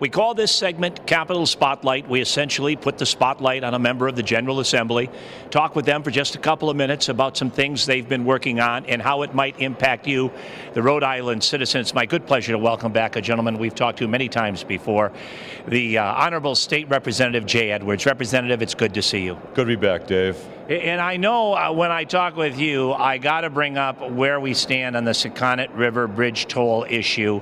We call this segment Capitol Spotlight. We essentially put the spotlight on a member of the General Assembly, talk with them for just a couple of minutes about some things they've been working on and how it might impact you, the Rhode Island citizen. It's my good pleasure to welcome back a gentleman we've talked to many times before, the Honorable State Representative Jay Edwards. Representative, it's good to see you. Good to be back, Dave. And I know when I talk with you, I got to bring up where we stand on the Sakonnet River Bridge toll issue.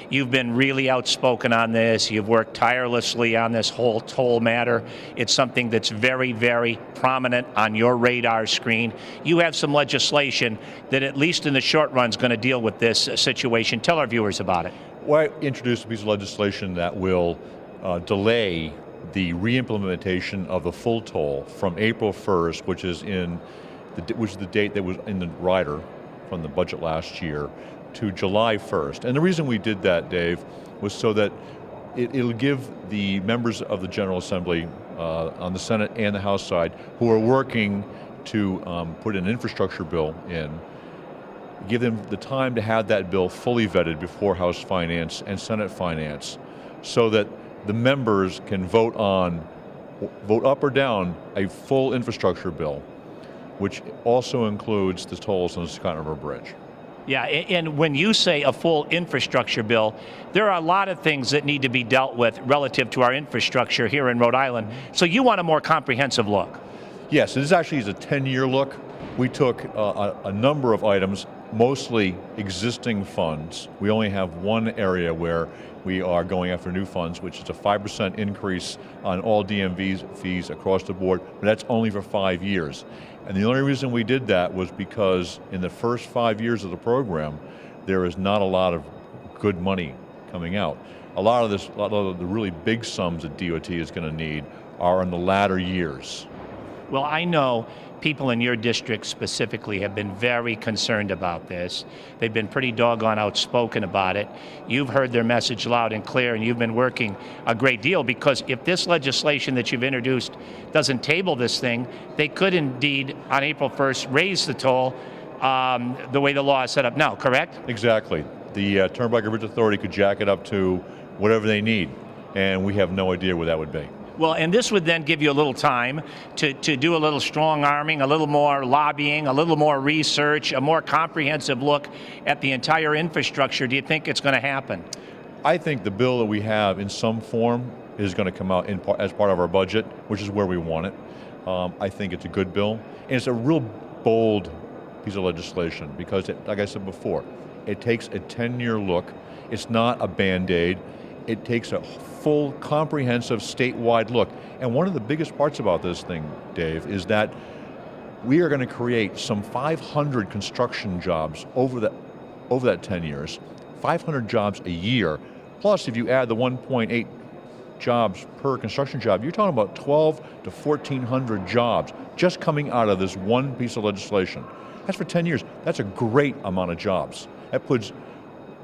You've been really outspoken on this. You've worked tirelessly on this whole toll matter. It's something that's very, very prominent on your radar screen. You have some legislation that, at least in the short run, is going to deal with this situation. Tell our viewers about it. Well, I introduced a piece of legislation that will delay the re-implementation of the full toll from April 1st, which is the date that was in the rider from the budget last year, to July 1st. And the reason we did that, Dave, was so that it'll give the members of the General Assembly on the Senate and the House side who are working to put an infrastructure bill in, give them the time to have that bill fully vetted before House Finance and Senate Finance, so that the members can vote up or down a full infrastructure bill, which also includes the tolls on the Sakonnet River Bridge. Yeah, and when you say a full infrastructure bill, there are a lot of things that need to be dealt with relative to our infrastructure here in Rhode Island. So you want a more comprehensive look? Yes, this actually is a 10-year look. We took a number of items, mostly existing funds. We only have one area where we are going after new funds, which is a 5% increase on all DMV fees across the board, but that's only for 5 years. And the only reason we did that was because in the first 5 years of the program, there is not a lot of good money coming out. A lot of the really big sums that DOT is going to need are in the latter years. Well, I know people in your district specifically have been very concerned about this. They've been pretty doggone outspoken about it. You've heard their message loud and clear, and you've been working a great deal, because if this legislation that you've introduced doesn't table this thing, they could indeed, on April 1st, raise the toll the way the law is set up now, correct? Exactly. The Turnpike and Bridge Authority could jack it up to whatever they need, and we have no idea where that would be. Well, and this would then give you a little time to do a little strong arming, a little more lobbying, a little more research, a more comprehensive look at the entire infrastructure. Do you think it's going to happen? I think the bill that we have in some form is going to come out as part of our budget, which is where we want it. I think it's a good bill, and it's a real bold piece of legislation because, like I said before, it takes a 10-year look. It's not a Band-Aid. It takes a full, comprehensive, statewide look. And one of the biggest parts about this thing, Dave, is that we are going to create some 500 construction jobs over that 10 years, 500 jobs a year. Plus, if you add the 1.8 jobs per construction job, you're talking about 12 to 1,400 jobs just coming out of this one piece of legislation. That's for 10 years. That's a great amount of jobs. That puts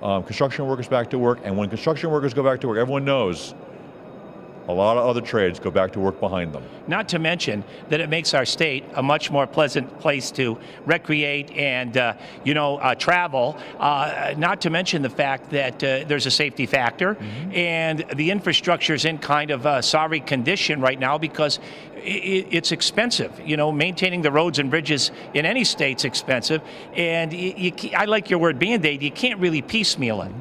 construction workers back to work, and when construction workers go back to work, everyone knows a lot of other trades go back to work behind them. Not to mention that it makes our state a much more pleasant place to recreate and travel. Not to mention the fact that there's a safety factor, and the infrastructure is in kind of a sorry condition right now because it's expensive. Maintaining the roads and bridges in any state's expensive, and I like your word Band-Aid. You can't really piecemeal it.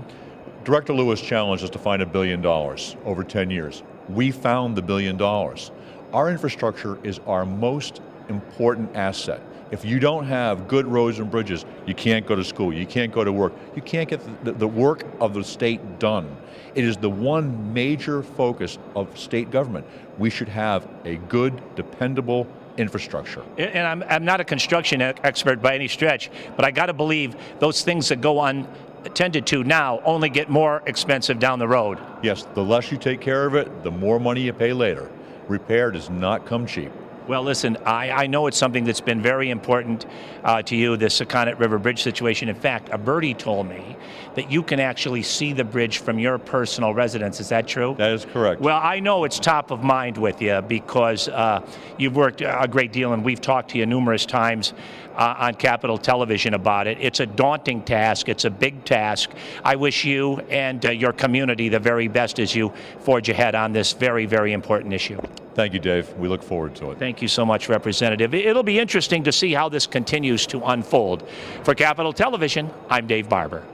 Director Lewis challenged us to find $1 billion over 10 years. We found the $1 billion. Our infrastructure is our most important asset. If you don't have good roads and bridges, you can't go to school, you can't go to work, you can't get the work of the state done. It is the one major focus of state government. We should have a good, dependable infrastructure. And I'm not a construction expert by any stretch, but I got to believe those things that go unattended to now only get more expensive down the road. Yes, the less you take care of it, the more money you pay later. Repair does not come cheap. Well, listen, I know it's something that's been very important to you, the Sakonnet River Bridge situation. In fact, a birdie told me that you can actually see the bridge from your personal residence. Is that true? That is correct. Well, I know it's top of mind with you because you've worked a great deal, and we've talked to you numerous times on Capitol Television about it. It's a daunting task. It's a big task. I wish you and your community the very best as you forge ahead on this very, very important issue. Thank you, Dave. We look forward to it. Thank you so much, Representative. It'll be interesting to see how this continues to unfold. For Capitol Television, I'm Dave Barber.